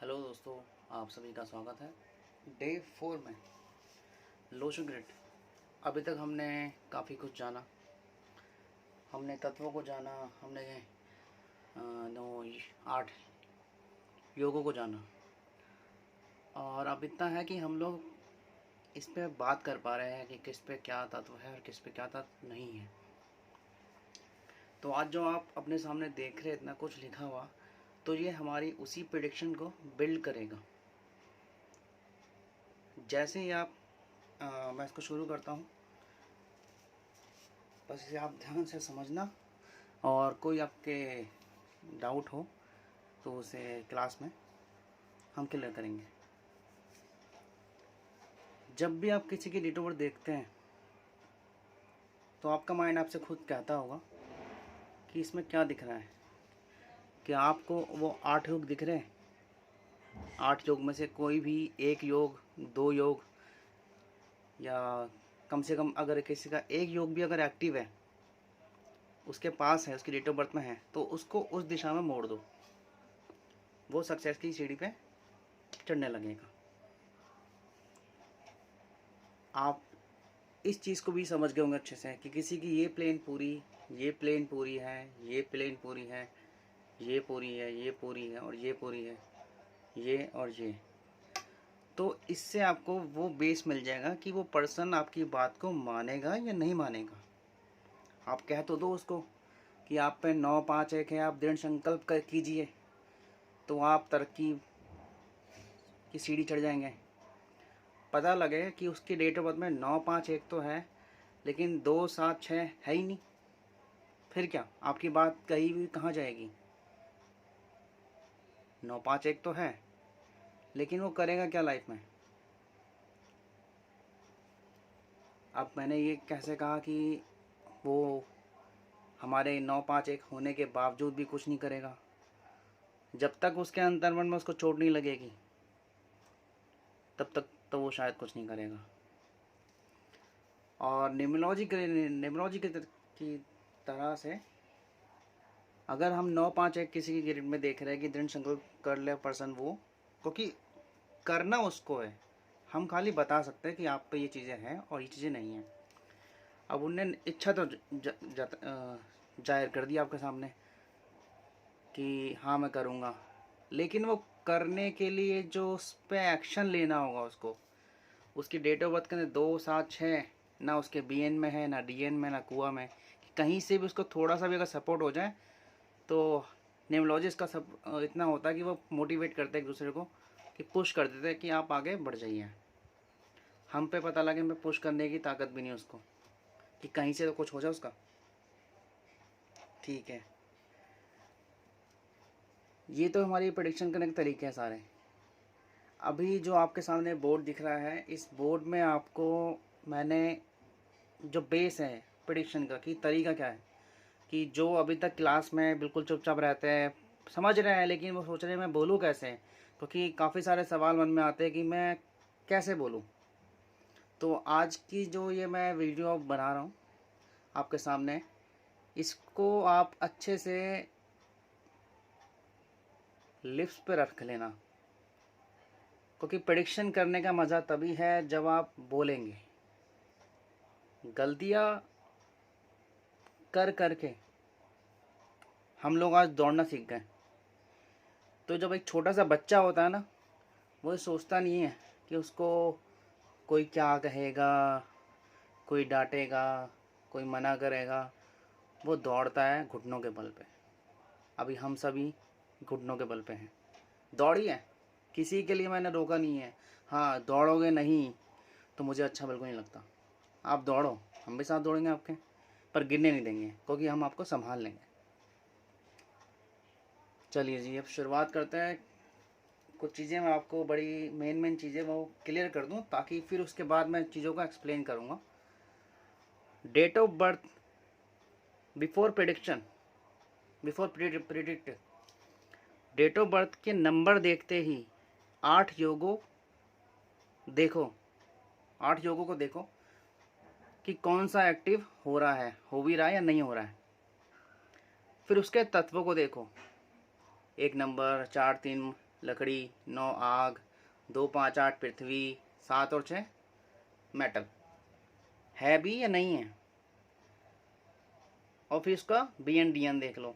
Hello दोस्तों, आप सभी का स्वागत है। डे 4 में लोशो ग्रिड। अभी तक हमने काफ़ी कुछ जाना, हमने तत्वों को जाना, हमने 8 योगों को जाना, और अब इतना है कि हम लोग इस पे बात कर पा रहे हैं कि किस पे क्या तत्व है और किस पे क्या तत्व नहीं है। तो आज जो आप अपने सामने देख रहे इतना कुछ लिखा हुआ, तो ये हमारी उसी प्रेडिक्शन को बिल्ड करेगा। जैसे ही आप मैं इसको शुरू करता हूँ, बस इसे आप ध्यान से समझना, और कोई आपके डाउट हो तो उसे क्लास में हम क्लियर करेंगे। जब भी आप किसी की डेट ऑफ बर्थ देखते हैं तो आपका माइंड आपसे खुद कहता होगा कि इसमें क्या दिख रहा है। कि आपको वो 8 योग दिख रहे हैं, 8 योग में से कोई भी एक योग, 2 योग, या कम से कम अगर किसी का एक योग भी अगर एक्टिव है, उसके पास है, उसकी डेट ऑफ बर्थ में है, तो उसको उस दिशा में मोड़ दो, वो सक्सेस की सीढ़ी पे चढ़ने लगेगा। आप इस चीज़ को भी समझ गए होंगे अच्छे से कि किसी की ये प्लेन पूरी, ये प्लेन पूरी है, ये प्लेन पूरी है, ये पूरी है, ये पूरी है, और ये पूरी है, ये और ये। तो इससे आपको वो बेस मिल जाएगा कि वो पर्सन आपकी बात को मानेगा या नहीं मानेगा। आप कह तो दो उसको कि आप पे 9 5 1 है, आप दृढ़ संकल्प कर कीजिए, तो आप तरक्की की सीढ़ी चढ़ जाएंगे। पता लगे कि उसकी डेट ऑफ बर्थ में 9 5 1 तो है, लेकिन 2 7 6 है ही नहीं, फिर क्या आपकी बात कहीं भी कहाँ जाएगी। 9 5 1 तो है, लेकिन वो करेगा क्या लाइफ में। अब मैंने ये कैसे कहा कि वो हमारे 9 5 1 होने के बावजूद भी कुछ नहीं करेगा। जब तक उसके अंतर्मन में उसको चोट नहीं लगेगी, तब तक तो वो शायद कुछ नहीं करेगा। और न्यूमरोलॉजी की तरह से अगर हम 9 5 1 किसी की ग्रिड में देख रहे हैं कि दृढ़ संकल्प कर ले पर्सन, वो क्योंकि करना उसको है, हम खाली बता सकते हैं कि आप पे ये चीज़ें हैं और ये चीज़ें नहीं हैं। अब उनने इच्छा तो जाहिर कर दी आपके सामने कि हाँ मैं करूँगा, लेकिन वो करने के लिए जो उस पर एक्शन लेना होगा उसको, उसकी डेट ऑफ बर्थ के अंदर 2 7 6 ना उसके बीएन में है, ना डीएन में, ना कुआ में, कि कहीं से भी उसको थोड़ा सा भी अगर सपोर्ट हो जाए, तो न्यूमरोलॉजिस्ट का सब इतना होता है कि वो मोटिवेट करते हैं एक दूसरे को, कि पुश कर देते हैं कि आप आगे बढ़ जाइए। हम पे पता लगे, हमें पुश करने की ताकत भी नहीं उसको, कि कहीं से तो कुछ हो जाए उसका। ठीक है, ये तो हमारी प्रेडिक्शन करने के तरीके हैं सारे। अभी जो आपके सामने बोर्ड दिख रहा है, इस बोर्ड में आपको मैंने जो बेस है प्रेडिक्शन का, कि तरीका क्या है, कि जो अभी तक क्लास में बिल्कुल चुपचाप रहते हैं, समझ रहे हैं, लेकिन वो सोच रहे हैं मैं बोलूँ कैसे, क्योंकि काफ़ी सारे सवाल मन में आते हैं कि मैं कैसे बोलूँ। तो आज की जो ये मैं वीडियो बना रहा हूँ आपके सामने, इसको आप अच्छे से लिप्स पे रख लेना, क्योंकि प्रेडिक्शन करने का मज़ा तभी है जब आप बोलेंगे। गलतियाँ कर करके हम लोग आज दौड़ना सीख गए। तो जब एक छोटा सा बच्चा होता है ना, वो सोचता नहीं है कि उसको कोई क्या कहेगा, कोई डांटेगा, कोई मना करेगा। वो दौड़ता है घुटनों के बल पे। अभी हम सभी घुटनों के बल पे हैं, दौड़िए, किसी के लिए मैंने रोका नहीं है। हाँ, दौड़ोगे नहीं तो मुझे अच्छा बिल्कुल नहीं लगता। आप दौड़ो, हम भी साथ दौड़ेंगे आपके, पर गिरने नहीं देंगे, क्योंकि हम आपको संभाल लेंगे। चलिए जी, अब शुरुआत करते हैं। कुछ चीज़ें मैं आपको बड़ी मेन चीज़ें वो क्लियर कर दूं, ताकि फिर उसके बाद मैं चीज़ों को एक्सप्लेन करूंगा। Date of birth before prediction, before predict, date of birth के नंबर देखते ही 8 योगों देखो, 8 योगों को देखो कि कौन सा एक्टिव हो रहा है, हो भी रहा है या नहीं हो रहा है। फिर उसके तत्वों को देखो, 1 नंबर, 4 3 लकड़ी, 9 आग, 2 5 8 पृथ्वी, 7 और 6 मेटल। है भी या नहीं है? और फिर उसका बी एंड डी एन देख लो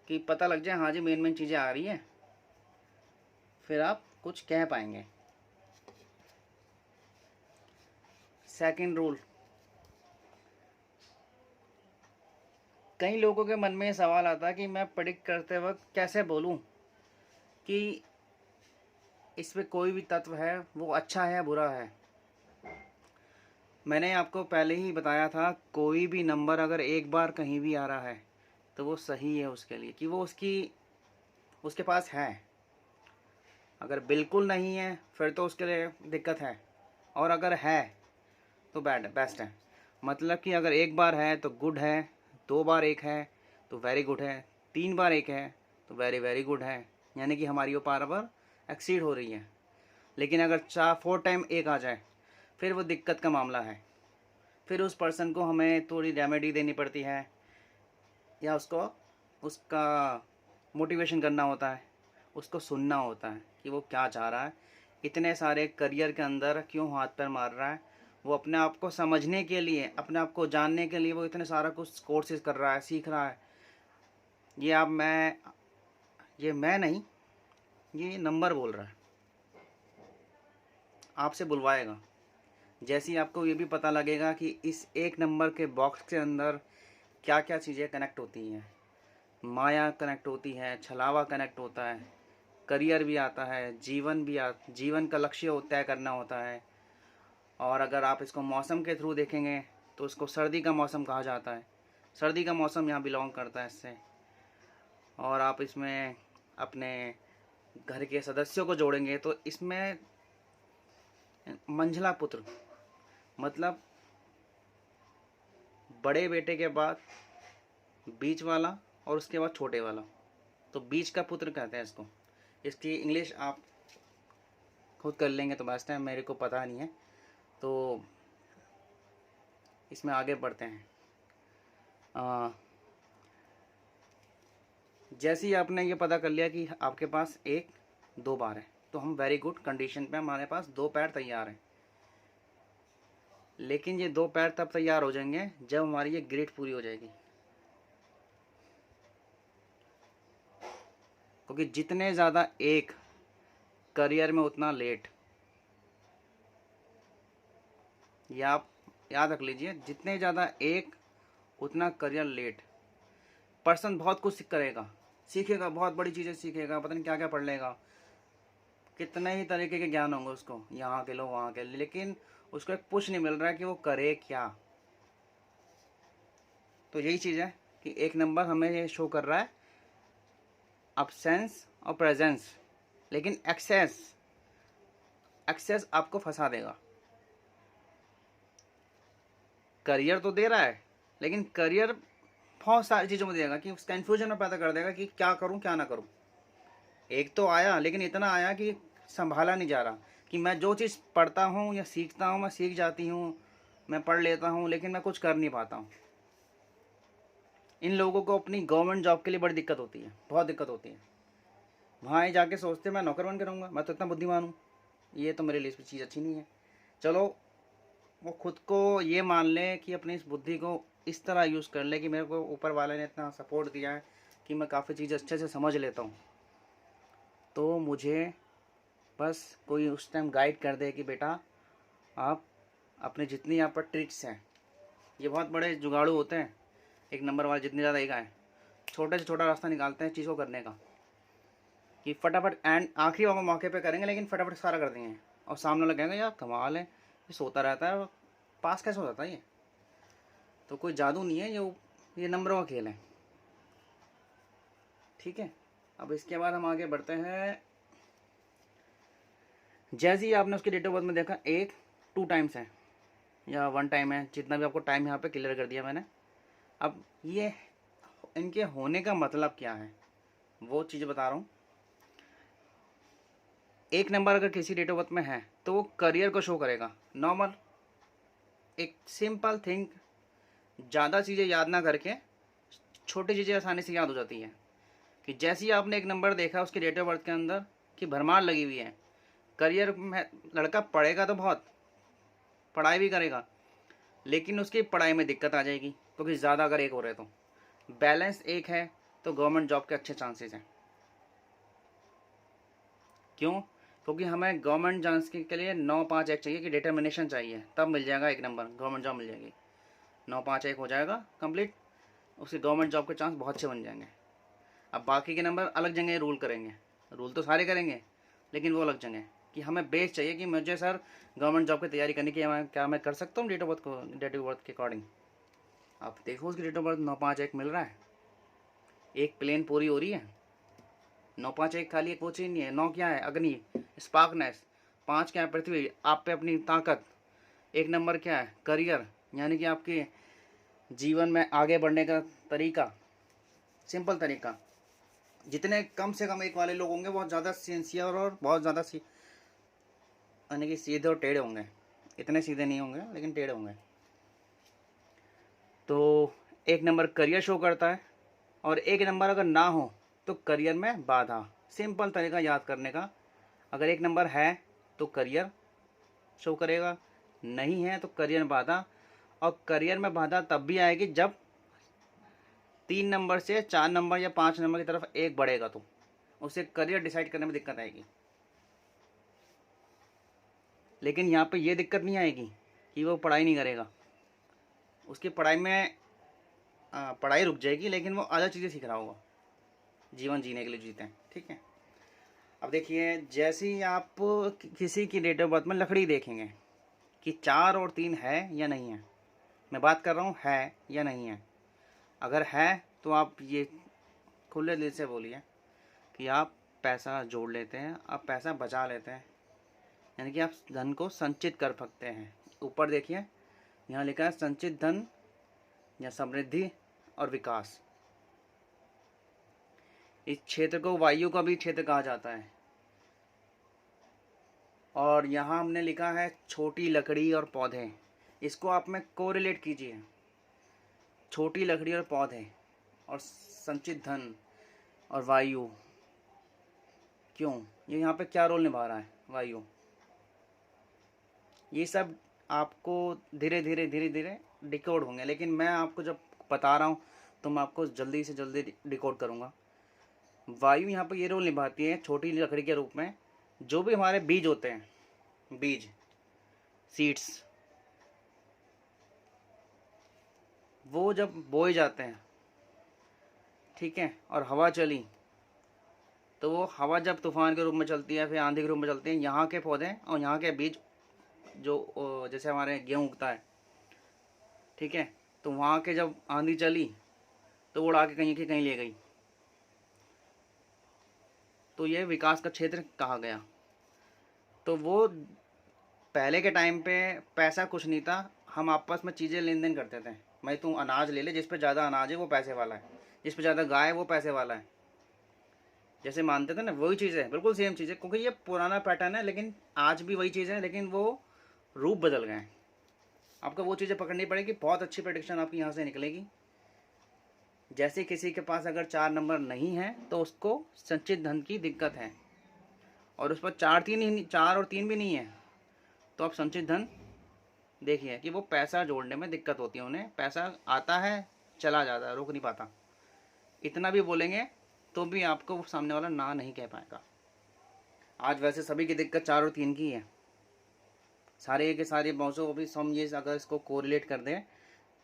कि पता लग जाए हाँ जी मेन मेन चीज़ें आ रही हैं, फिर आप कुछ कह पाएंगे। सेकंड रूल, कई लोगों के मन में ये सवाल आता है कि मैं प्रेडिक्ट करते वक्त कैसे बोलूं कि इसमें कोई भी तत्व है वो अच्छा है या बुरा है। मैंने आपको पहले ही बताया था, कोई भी नंबर अगर एक बार कहीं भी आ रहा है तो वो सही है उसके लिए, कि वो उसके पास है। अगर बिल्कुल नहीं है फिर तो उसके लिए दिक्कत है, और अगर है तो बेस्ट है। मतलब कि अगर एक बार है तो गुड है, 2 बार एक है तो वेरी गुड है, 3 बार एक है तो वेरी वेरी गुड है, यानी कि हमारी वो पावर एक्सीड हो रही है। लेकिन अगर 4 टाइम एक आ जाए फिर वो दिक्कत का मामला है। फिर उस पर्सन को हमें थोड़ी रेमेडी देनी पड़ती है, या उसका मोटिवेशन करना होता है, उसको सुनना होता है कि वो क्या चाह रहा है, इतने सारे करियर के अंदर क्यों हाथ पैर मार रहा है। वो अपने आप को समझने के लिए, अपने आप को जानने के लिए वो इतने सारा कुछ कोर्सेज कर रहा है, सीख रहा है। ये मैं नहीं, ये नंबर बोल रहा है, आपसे बुलवाएगा। जैसे ही आपको ये भी पता लगेगा कि इस एक नंबर के बॉक्स के अंदर क्या क्या चीज़ें कनेक्ट होती हैं, माया कनेक्ट होती है, छलावा कनेक्ट होता है, करियर भी आता है, जीवन का लक्ष्य तय करना होता है। और अगर आप इसको मौसम के थ्रू देखेंगे तो इसको सर्दी का मौसम कहा जाता है। सर्दी का मौसम यहाँ बिलोंग करता है इससे। और आप इसमें अपने घर के सदस्यों को जोड़ेंगे तो इसमें मंझला पुत्र, मतलब बड़े बेटे के बाद बीच वाला और उसके बाद छोटे वाला, तो बीच का पुत्र कहते हैं इसको। इसकी इंग्लिश आप खुद कर लेंगे तो बेस्ट है, मेरे को पता नहीं है। तो इसमें आगे बढ़ते हैं। जैसे ही आपने ये पता कर लिया कि आपके पास 1 2 बार है तो हम वेरी गुड कंडीशन पे, हमारे पास 2 पैर तैयार हैं। लेकिन ये 2 पैर तब तैयार हो जाएंगे जब हमारी ये ग्रिड पूरी हो जाएगी, क्योंकि जितने ज़्यादा एक करियर में उतना लेट। या आप याद रख लीजिए, जितने ज़्यादा एक उतना करियर लेट। पर्सन बहुत कुछ सीखेगा, बहुत बड़ी चीज़ें सीखेगा, पता नहीं क्या क्या पढ़ लेगा, कितने ही तरीके के ज्ञान होंगे उसको, यहाँ के लो वहाँ के, लेकिन उसको एक पुश नहीं मिल रहा है कि वो करे क्या। तो यही चीज़ है कि एक नंबर हमें ये शो कर रहा है अब्सेंस और प्रेजेंस, लेकिन एक्सेस आपको फंसा देगा। करियर तो दे रहा है, लेकिन करियर बहुत सारी चीज़ों में देगा कि कन्फ्यूजन में पैदा कर देगा कि क्या करूं क्या ना करूं। एक तो आया, लेकिन इतना आया कि संभाला नहीं जा रहा, कि मैं जो चीज़ पढ़ता हूं या सीखता हूं, मैं सीख जाती हूं, मैं पढ़ लेता हूं, लेकिन मैं कुछ कर नहीं पाता हूं। इन लोगों को अपनी गवर्नमेंट जॉब के लिए बड़ी दिक्कत होती है, बहुत दिक्कत होती है। वहाँ जाके सोचते मैं नौकर बन के रहूँगा, मैं तो इतना बुद्धिमान हूँ, ये तो मेरे लिए इस चीज़ अच्छी नहीं है। चलो वो खुद को ये मान ले कि अपनी इस बुद्धि को इस तरह यूज़ कर ले कि मेरे को ऊपर वाले ने इतना सपोर्ट दिया है कि मैं काफ़ी चीज़ अच्छे से समझ लेता हूँ। तो मुझे बस कोई उस टाइम गाइड कर दे कि बेटा आप अपने जितनी यहाँ पर ट्रिक्स हैं, ये बहुत बड़े जुगाड़ू होते हैं एक नंबर वाले, जितनी ज़्यादा एक आए छोटे से छोटा रास्ता निकालते हैं चीज़ को करने का, कि फटाफट एंड आखिरी वाला मौके पे करेंगे, लेकिन फटाफट सारा कर देंगे। और सामने लगेगा यार कमाल है, ये सोता रहता है, पास कैसे हो जाता है ये। तो कोई जादू नहीं है, ये नंबरों का खेल है। ठीक है, अब इसके बाद हम आगे बढ़ते हैं। जैसे ही आपने उसके डेट ऑफ बर्थ में देखा 2 टाइम्स है या 1 टाइम है, जितना भी आपको टाइम यहाँ पे क्लियर कर दिया मैंने। अब ये इनके होने का मतलब क्या है वो चीज़ बता रहा हूँ। एक नंबर अगर किसी डेट ऑफ बर्थ में है तो वो करियर को शो करेगा, नॉर्मल एक सिंपल थिंग। ज़्यादा चीज़ें याद ना करके छोटी चीज़ें आसानी से याद हो जाती हैं। कि जैसे ही आपने एक नंबर देखा उसके डेट ऑफ बर्थ के अंदर कि भरमार लगी हुई है, करियर में लड़का पढ़ेगा तो बहुत, पढ़ाई भी करेगा, लेकिन उसकी पढ़ाई में दिक्कत आ जाएगी क्योंकि ज़्यादा अगर एक हो रहे तो बैलेंस एक है तो गवर्नमेंट जॉब के अच्छे चांसेस हैं। क्यों? क्योंकि हमें गवर्नमेंट जॉब्स के लिए 9-5-1 चाहिए कि डिटर्मिनेशन चाहिए, तब मिल जाएगा एक नंबर, गवर्नमेंट जॉब मिल जाएगी। 9-5-1 हो जाएगा कंप्लीट, उसके गवर्नमेंट जॉब के चांस बहुत अच्छे बन जाएंगे। अब बाकी के नंबर अलग जगह रूल करेंगे, रूल तो सारे करेंगे लेकिन वो अलग जगह कि हमें बेस चाहिए कि मुझे सर गवर्नमेंट जॉब की तैयारी करने की, क्या मैं कर सकता हूँ डेट ऑफ बर्थ को, डेट ऑफ बर्थ के अकॉर्डिंग। आप देखो उसकी डेट ऑफ बर्थ 9-5-1 मिल रहा है, एक प्लेन पूरी हो रही है। 9-5-1 खाली एक वो चीज नहीं है। 9 क्या है? अग्नि, स्पार्कनेस। 5 क्या है? पृथ्वी, आप पे अपनी ताकत। एक नंबर क्या है? करियर, यानी कि आपके जीवन में आगे बढ़ने का तरीका, सिंपल तरीका। जितने कम से कम एक वाले लोग होंगे बहुत ज़्यादा सिंसियर और बहुत ज़्यादा यानी कि सीधे और टेढ़े होंगे। इतने सीधे नहीं होंगे लेकिन टेढ़े होंगे। तो एक नंबर करियर शो करता है, और एक नंबर अगर ना हो तो करियर में बाधा। सिंपल तरीका याद करने का, अगर एक नंबर है तो करियर शो करेगा, नहीं है तो करियर में बाधा। और करियर में बाधा तब भी आएगी जब 3 नंबर से 4 नंबर या 5 नंबर की तरफ एक बढ़ेगा, तो उसे करियर डिसाइड करने में दिक्कत आएगी। लेकिन यहाँ पे ये दिक्कत नहीं आएगी कि वो पढ़ाई नहीं करेगा, उसकी पढ़ाई में पढ़ाई रुक जाएगी लेकिन वो अलग चीज़ें सीख रहा होगा, जीवन जीने के लिए जीते हैं। ठीक है, अब देखिए जैसे ही आप किसी की डेट ऑफ बर्थ में लकड़ी देखेंगे कि 4 और 3 है या नहीं है, मैं बात कर रहा हूँ है या नहीं है। अगर है तो आप ये खुले दिल से बोलिए कि आप पैसा जोड़ लेते हैं, आप पैसा बचा लेते हैं, यानी कि आप धन को संचित कर सकते हैं। ऊपर देखिए यहाँ लिखा है संचित धन या समृद्धि और विकास। इस क्षेत्र को वायु का भी क्षेत्र कहा जाता है। और यहाँ हमने लिखा है छोटी लकड़ी और पौधे, इसको आप में कोरिलेट कीजिए। छोटी लकड़ी और पौधे और संचित धन और वायु, क्यों, ये यहाँ पे क्या रोल निभा रहा है वायु। ये सब आपको धीरे धीरे डिकोड होंगे, लेकिन मैं आपको जब बता रहा हूँ तो मैं आपको जल्दी से जल्दी डिकोड करूँगा। वायु यहाँ पर ये रोल निभाती है छोटी लकड़ी के रूप में। जो भी हमारे बीज होते हैं, बीज, सीड्स, वो जब बोए जाते हैं, ठीक है, और हवा चली तो वो हवा जब तूफान के रूप में चलती है, फिर आंधी के रूप में चलती है, यहाँ के पौधे और यहाँ के बीज जो जैसे हमारे गेहूँ उगता है, ठीक है, तो वहाँ के जब आंधी चली तो उड़ा के कहीं की कहीं ले गई, तो ये विकास का क्षेत्र कहा गया। तो वो पहले के टाइम पे पैसा कुछ नहीं था, हम आपस में चीज़ें लेन देन करते थे। भाई तू अनाज ले ले, जिस पे ज़्यादा अनाज है वो पैसे वाला है, जिस पे ज़्यादा गाय है वो पैसे वाला है, जैसे मानते थे ना, वही चीज़ है, बिल्कुल सेम चीज़ है। क्योंकि ये पुराना पैटर्न है लेकिन आज भी वही चीज़ है, लेकिन वो रूप बदल गए हैं। आपको वो चीज़ें पकड़नी पड़ेगी, बहुत अच्छी प्रेडिक्शन आपकी यहाँ से निकलेगी। जैसे किसी के पास अगर 4 नंबर नहीं है तो उसको संचित धन की दिक्कत है, और उस पर 4 और 3 भी नहीं है, तो आप संचित धन देखिए कि वो पैसा जोड़ने में दिक्कत होती है, उन्हें पैसा आता है चला जाता है, रोक नहीं पाता। इतना भी बोलेंगे तो भी आपको वो सामने वाला ना नहीं कह पाएगा। आज वैसे सभी की दिक्कत 4 और 3 की है, सारे के सारे मौजों को भी हम ये अगर इसको कोरिलेट कर दें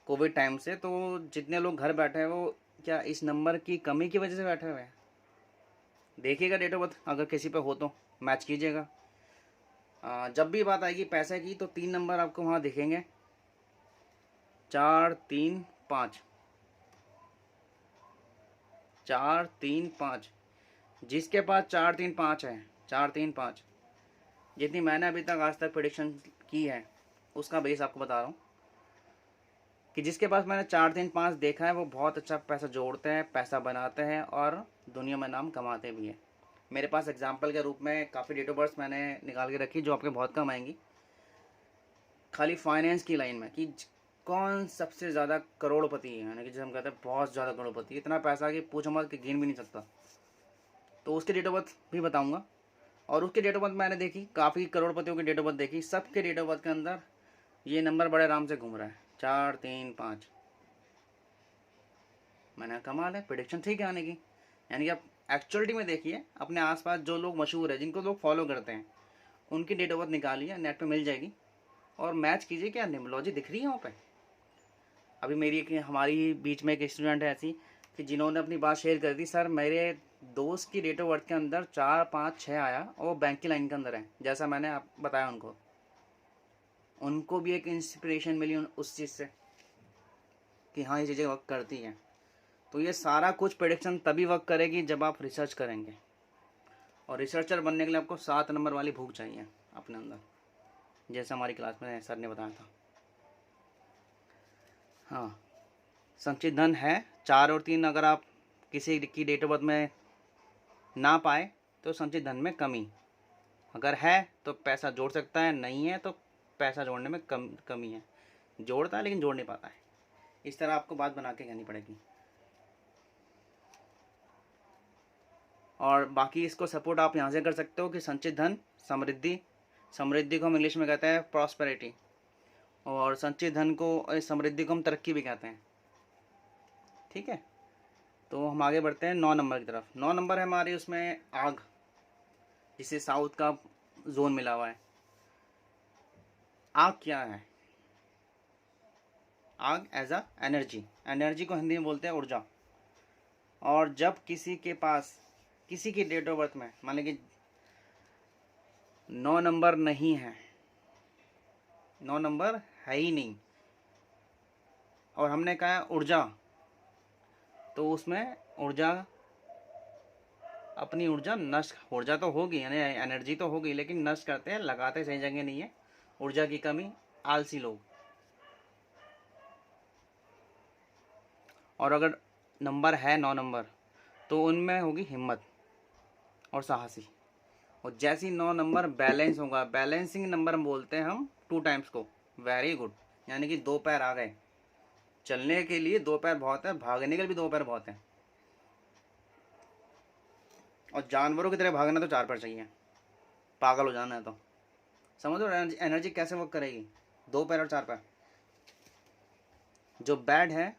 कोविड टाइम से, तो जितने लोग घर बैठे हैं वो क्या इस नंबर की कमी की वजह से बैठे हुए हैं। देखिएगा डेट ऑफ बर्थ, अगर किसी पे हो तो मैच कीजिएगा। जब भी बात आएगी पैसे की तो 3 नंबर आपको वहाँ दिखेंगे, 4 3 5, 4 3 5। जिसके पास 4 3 5 है, 4 3 5, जितनी मैंने अभी तक आज तक प्रेडिक्शन की है उसका बेस आपको बता रहा हूँ कि जिसके पास मैंने 4 3 5 देखा है वो बहुत अच्छा पैसा जोड़ते हैं, पैसा बनाते हैं और दुनिया में नाम कमाते भी हैं। मेरे पास एग्जाम्पल के रूप में काफ़ी डेट ऑफ बर्थ मैंने निकाल के रखी जो आपके बहुत कम आएंगी, खाली फाइनेंस की लाइन में, कि कौन सबसे ज़्यादा करोड़पति है, यानी कि जैसे हम कहते हैं बहुत ज़्यादा करोड़पति, इतना पैसा कि पूछो मत कि गिन भी नहीं सकता। तो उसके डेट ऑफ बर्थ भी बताऊंगा। और उसके डेट ऑफ बर्थ मैंने देखी, काफ़ी करोड़पतियों की डेट ऑफ बर्थ देखी, सबके डेट ऑफ बर्थ के अंदर ये नंबर बड़े आराम से घूम रहा है, 4 3 5। मैंने कमाल है, प्रिडिक्शन ठीक है आने की। यानी कि आप एक्चुअलिटी में देखिए, अपने आसपास जो लोग मशहूर है, जिनको लोग फॉलो करते हैं, उनकी डेट ऑफ बर्थ निकालिए, नेट पे मिल जाएगी, और मैच कीजिए। क्या न्यूमरोलॉजी दिख रही है वहाँ पे। अभी मेरी हमारी बीच में एक स्टूडेंट है ऐसी कि जिन्होंने अपनी बात शेयर कर दी, सर मेरे दोस्त की डेट ऑफ बर्थ के अंदर 4 5 6 आया और वो बैंक की लाइन के अंदर है, जैसा मैंने आप बताया उनको। उनको भी एक इंस्पिरेशन मिली उस चीज़ से कि हाँ ये चीज़ें वर्क करती हैं। तो ये सारा कुछ प्रेडिक्शन तभी वर्क करेगी जब आप रिसर्च करेंगे, और रिसर्चर बनने के लिए आपको 7 नंबर वाली भूख चाहिए अपने अंदर, जैसा हमारी क्लास में सर ने बताया था। हाँ, संचित धन है 4 और 3। अगर आप किसी की डेट ऑफ बर्थ में ना पाए तो संचित धन में कमी। अगर है तो पैसा जोड़ सकता है, नहीं है तो पैसा जोड़ने में कमी है। जोड़ता है लेकिन जोड़ नहीं पाता है। इस तरह आपको बात बना के कहनी पड़ेगी। और बाकी इसको सपोर्ट आप यहाँ से कर सकते हो कि संचित धन समृद्धि, समृद्धि को हम इंग्लिश में कहते हैं प्रॉस्पेरिटी, और संचित धन को, समृद्धि को हम तरक्की भी कहते हैं। ठीक है, तो हम आगे बढ़ते हैं 9 नंबर की तरफ। 9 नंबर है हमारी उसमें आग, जिसे साउथ का जोन मिला हुआ है। आग क्या है? आग एज अ एनर्जी, एनर्जी को हिंदी में बोलते हैं ऊर्जा। और जब किसी के पास, किसी की डेट ऑफ बर्थ में मान लीजिए 9 नंबर नहीं है, 9 नंबर है ही नहीं, और हमने कहा ऊर्जा, तो उसमें ऊर्जा, अपनी ऊर्जा नष्ट, ऊर्जा तो होगी यानी एनर्जी तो होगी, लेकिन नष्ट करते हैं, लगाते सही जगह नहीं है। ऊर्जा की कमी, आलसी लोग। और अगर नंबर है 9 नंबर, तो उनमें होगी हिम्मत और साहसी। और जैसी 9 नंबर बैलेंस होगा, बैलेंसिंग नंबर हम बोलते हैं हम 2 टाइम्स को। वेरी गुड, यानी कि 2 पैर आ गए। चलने के लिए 2 पैर बहुत है, भागने के लिए भी 2 पैर बहुत है। और जानवरों की तरह भागना तो 4 पैर चाहिए, पागल हो जाना है तो। समझो एनर्जी कैसे वर्क करेगी, 2 पैर और 4 पैर। जो बैड है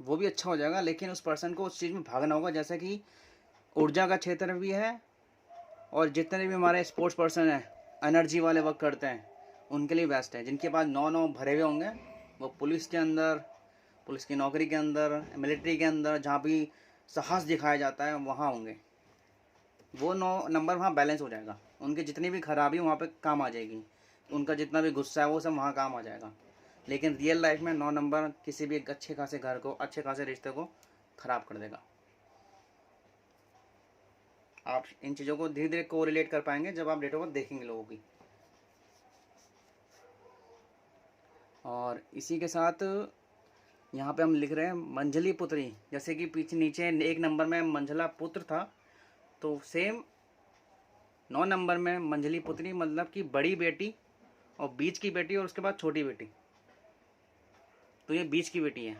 वो भी अच्छा हो जाएगा, लेकिन उस पर्सन को उस चीज़ में भागना होगा। जैसे कि ऊर्जा का क्षेत्र भी है, और जितने भी हमारे स्पोर्ट्स पर्सन हैं, एनर्जी वाले वर्क करते हैं, उनके लिए बेस्ट है। जिनके पास 9 भरे हुए होंगे, वो पुलिस के अंदर, पुलिस की नौकरी के अंदर, मिलिट्री के अंदर, जहाँ भी साहस दिखाया जाता है वहाँ होंगे। वो 9 नंबर वहाँ बैलेंस हो जाएगा। उनकी जितनी भी खराबी वहाँ पे काम आ जाएगी, उनका जितना भी गुस्सा है वो सब वहाँ काम आ जाएगा। लेकिन रियल लाइफ में 9 नंबर किसी भी अच्छे खासे घर को, अच्छे खासे रिश्ते को ख़राब कर देगा। आप इन चीज़ों को धीरे धीरे कोरिलेट कर पाएंगे जब आप डेट ऑफ बर्थ देखेंगे लोगों की। और इसी के साथ यहाँ पे हम लिख रहे हैं मंझली पुत्री। जैसे कि पीछे नीचे 1 नंबर में मंझला पुत्र था, तो सेम 9 नंबर में मंझली पुत्री मतलब कि बड़ी बेटी, और बीच की बेटी, और उसके बाद छोटी बेटी। तो ये बीच की बेटी है,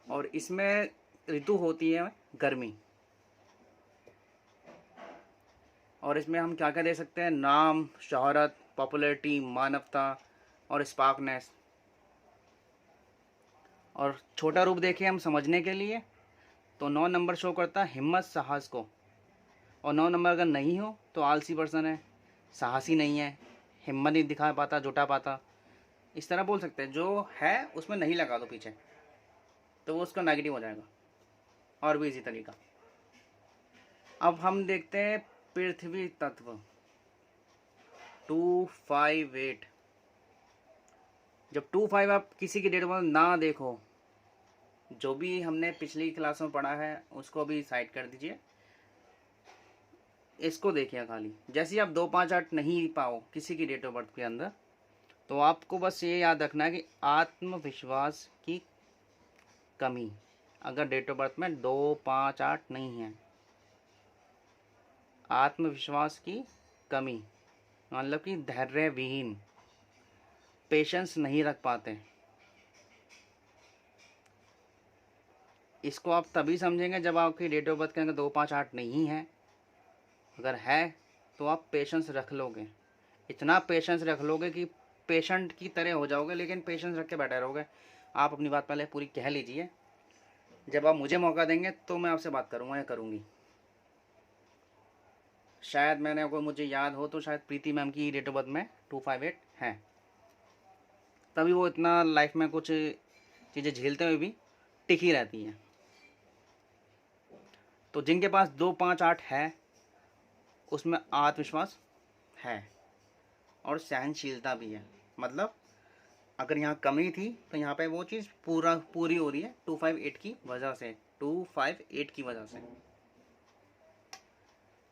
और इसमें ऋतु होती है गर्मी। और इसमें हम क्या क्या दे सकते हैं, नाम, शोहरत, पॉपुलैरिटी, मानवता और स्पार्कनेस। और छोटा रूप देखें हम समझने के लिए, तो 9 नंबर शो करता है हिम्मत, साहस को। और 9 नंबर अगर नहीं हो तो आलसी पर्सन है, साहसी नहीं है, हिम्मत नहीं दिखा पाता, जुटा पाता। इस तरह बोल सकते हैं। जो है उसमें नहीं लगा दो पीछे, तो वो उसका नेगेटिव हो जाएगा। और भी इसी तरीका। अब हम देखते हैं पृथ्वी तत्व 258। जब 25 आप किसी की डेट ऑफ बर्थ ना देखो, जो भी हमने पिछली क्लास में पढ़ा है उसको भी साइड कर दीजिए, इसको देखिए खाली। जैसे ही आप 2 5 8 नहीं पाओ किसी की डेट ऑफ बर्थ के अंदर, तो आपको बस ये याद रखना है कि आत्मविश्वास की कमी। अगर डेट ऑफ बर्थ में 2 5 8 नहीं है, आत्मविश्वास की कमी मतलब कि धैर्य विहीन, पेशेंस नहीं रख पाते। इसको आप तभी समझेंगे जब आपकी डेट ऑफ बर्थ के अंदर 2 5 8 नहीं है, अगर है तो आप पेशेंस रख लोगे, इतना पेशेंस रख लोगे कि पेशेंट की तरह हो जाओगे, लेकिन पेशेंस रख के बैठे रहोगे। आप अपनी बात पहले पूरी कह लीजिए, जब आप मुझे मौका देंगे तो मैं आपसे बात करूँगा या करूँगी। शायद मैंने, कोई मुझे याद हो तो शायद प्रीति मैम की डेट ऑफ बर्थ में 258 है, तभी वो इतना लाइफ में कुछ चीज़ें झेलते हुए भी टिकी रहती हैं। तो जिनके पास 2 5 8 है उसमें आत्मविश्वास है और सहनशीलता भी है। मतलब अगर यहाँ कमी थी तो यहाँ पे वो चीज़ पूरी हो रही है 258 की वजह से, 258 की वजह से।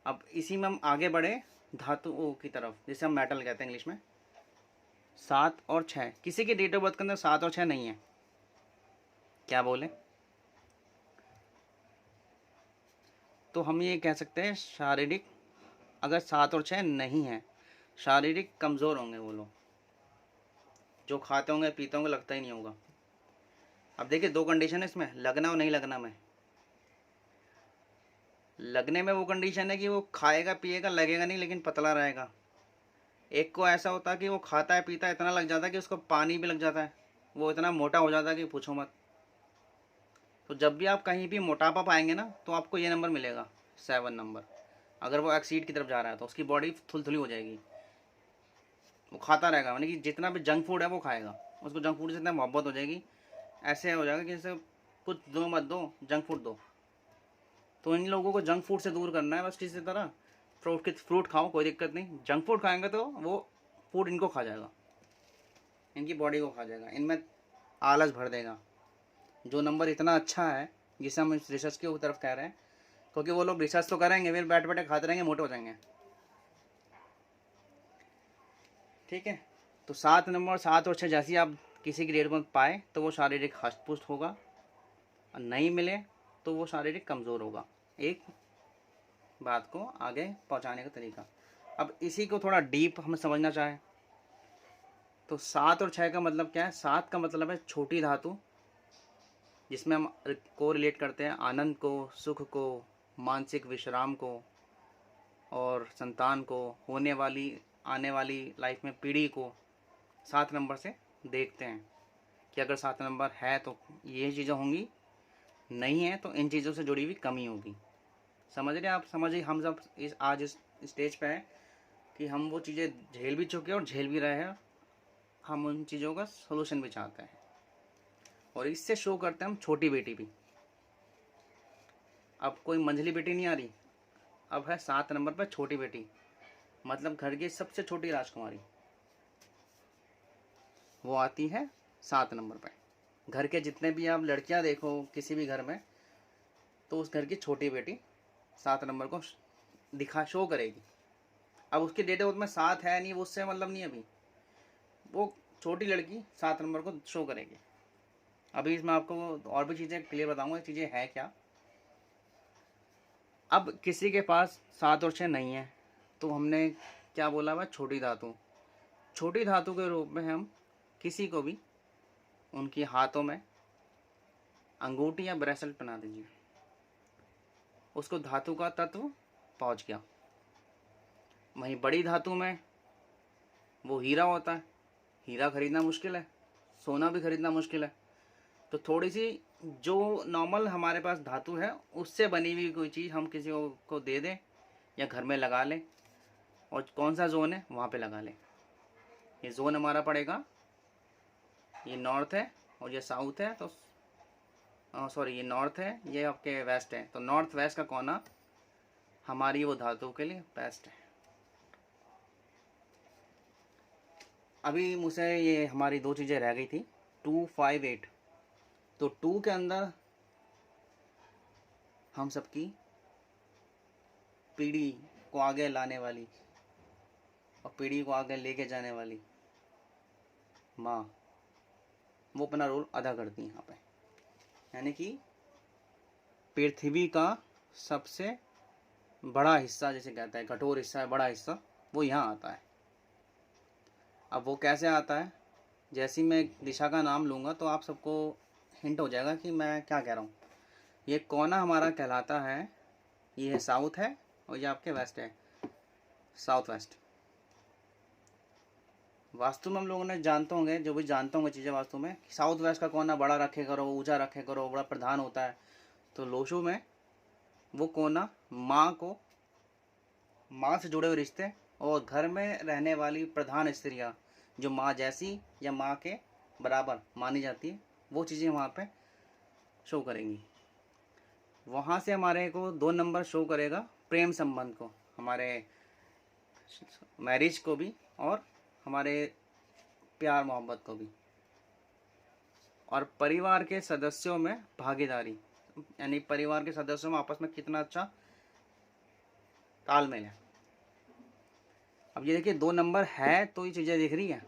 अब इसी में हम आगे बढ़े धातुओं की तरफ, जिसे हम मेटल कहते हैं इंग्लिश में। 7 और 6, किसी की डेट ऑफ बर्थ के अंदर 7 और 6 नहीं है, क्या बोले? तो हम ये कह सकते हैं शारीरिक, अगर 7 और 6 नहीं है, शारीरिक कमज़ोर होंगे वो लोग। जो खाते होंगे पीते होंगे लगता ही नहीं होगा। अब देखिए 2 कंडीशन है इसमें, लगना और नहीं लगना में। लगने में वो कंडीशन है कि वो खाएगा पिएगा लगेगा नहीं, लेकिन पतला रहेगा। एक को ऐसा होता है कि वो खाता है पीता है, इतना लग जाता है कि उसको पानी भी लग जाता है, वो इतना मोटा हो जाता है कि पूछो मत। तो जब भी आप कहीं भी मोटापा पाएंगे ना, तो आपको ये नंबर मिलेगा 7 नंबर। अगर वो एक्सीड की तरफ जा रहा है तो उसकी बॉडी थुलथुली हो जाएगी, वो खाता रहेगा, यानी कि जितना भी जंक फूड है वो खाएगा, उसको जंक फूड से इतना मोहब्बत हो जाएगी, ऐसे हो जाएगा कि जैसे कुछ दो मत दो, जंक फूड दो। तो इन लोगों को जंक फूड से दूर करना है बस किसी तरह। फ्रूट खाओ, कोई दिक्कत नहीं। जंक फूड खाएंगे तो वो फूड इनको खा जाएगा, इनकी बॉडी को खा जाएगा, इनमें आलस भर देगा। जो नंबर इतना अच्छा है जिसे हम इस रिसर्च की तरफ कह रहे हैं, क्योंकि वो लोग रिसर्च तो करेंगे फिर बैठ बैठे खाते रहेंगे, मोटे हो जाएंगे। ठीक है, तो 7 नंबर, 7 और 6 जैसी आप किसी की डेट में पाए तो वो शारीरिक हष्ट पुष्ट होगा, और नहीं मिले तो वो शारीरिक कमज़ोर होगा। एक बात को आगे पहुंचाने का तरीका। अब इसी को थोड़ा डीप हम समझना चाहें तो 7 और 6 का मतलब क्या है? 7 का मतलब है छोटी धातु, जिसमें हम को रिलेट करते हैं आनंद को, सुख को, मानसिक विश्राम को और संतान को, होने वाली आने वाली लाइफ में पीढ़ी को 7 नंबर से देखते हैं कि अगर 7 नंबर है तो ये चीज़ें होंगी, नहीं है तो इन चीज़ों से जुड़ी हुई कमी होगी। समझ रहे आप? समझिए हम सब आज इस स्टेज पे हैं कि हम वो चीज़ें झेल भी चुके हैं और झेल भी रहे हैं, हम उन चीज़ों का सोल्यूशन भी चाहते हैं, और इससे शो करते हैं हम छोटी बेटी भी। अब कोई मंझली बेटी नहीं आ रही, अब है 7 नंबर पर छोटी बेटी, मतलब घर की सबसे छोटी राजकुमारी, वो आती है 7 नंबर पे। घर के जितने भी आप लड़कियां देखो किसी भी घर में, तो उस घर की छोटी बेटी 7 नंबर को शो करेगी। अब उसकी डेट ऑफ बर्थ में 7 है नहीं, वो उससे मतलब नहीं, अभी वो छोटी लड़की 7 नंबर को शो करेगी। अभी इसमें आपको और भी चीज़ें क्लियर बताऊंगा, चीज़ें है क्या। अब किसी के पास 7 और 6 नहीं है तो हमने क्या बोला हुआ? छोटी धातु। छोटी धातु के रूप में हम किसी को भी उनके हाथों में अंगूठी या ब्रेसलेट बना दीजिए, उसको धातु का तत्व पहुंच गया। वहीं बड़ी धातु में वो हीरा होता है, हीरा खरीदना मुश्किल है, सोना भी खरीदना मुश्किल है, तो थोड़ी सी जो नॉर्मल हमारे पास धातु है उससे बनी हुई कोई चीज़ हम किसी को दे दें या घर में लगा लें, और कौन सा जोन है वहाँ पे लगा लें। ये जोन हमारा पड़ेगा, ये नॉर्थ है और ये साउथ है, तो सॉरी ये नॉर्थ है, ये आपके वेस्ट है, तो नॉर्थ वेस्ट का कोना हमारी वो धातु के लिए बेस्ट है। अभी मुझसे ये हमारी 2 चीज़ें रह गई थी, 258। तो 2 के अंदर हम सबकी पीढ़ी को आगे लाने वाली और पीढ़ी को आगे लेके जाने वाली माँ, वो अपना रोल अदा करती है यहाँ पे। यानी कि पृथ्वी का सबसे बड़ा हिस्सा, जैसे कहता है कठोर हिस्सा है, बड़ा हिस्सा, वो यहाँ आता है। अब वो कैसे आता है? जैसे ही मैं दिशा का नाम लूँगा तो आप सबको हिंट हो जाएगा कि मैं क्या कह रहा हूँ। ये कोना हमारा कहलाता है, ये साउथ है और ये आपके वेस्ट है। South west. वास्तु में हम लोगों ने जानते होंगे, जो भी जानते होंगे चीज़ें वास्तु में, साउथ वेस्ट का कोना बड़ा रखे करो, ऊंचा रखे करो, बड़ा प्रधान होता है। तो लोशो में वो कोना माँ से जुड़े हुए रिश्ते और घर में रहने वाली प्रधान स्त्रियाँ जो माँ जैसी या माँ के बराबर मानी जाती है, वो चीज़ें वहाँ पे शो करेंगी। वहाँ से हमारे को 2 नंबर शो करेगा प्रेम संबंध को, हमारे मैरिज को भी और हमारे प्यार मोहब्बत को भी, और परिवार के सदस्यों में भागीदारी, यानी परिवार के सदस्यों में आपस में कितना अच्छा तालमेल है। अब ये देखिए 2 नंबर है तो ये चीज़ें दिख रही हैं,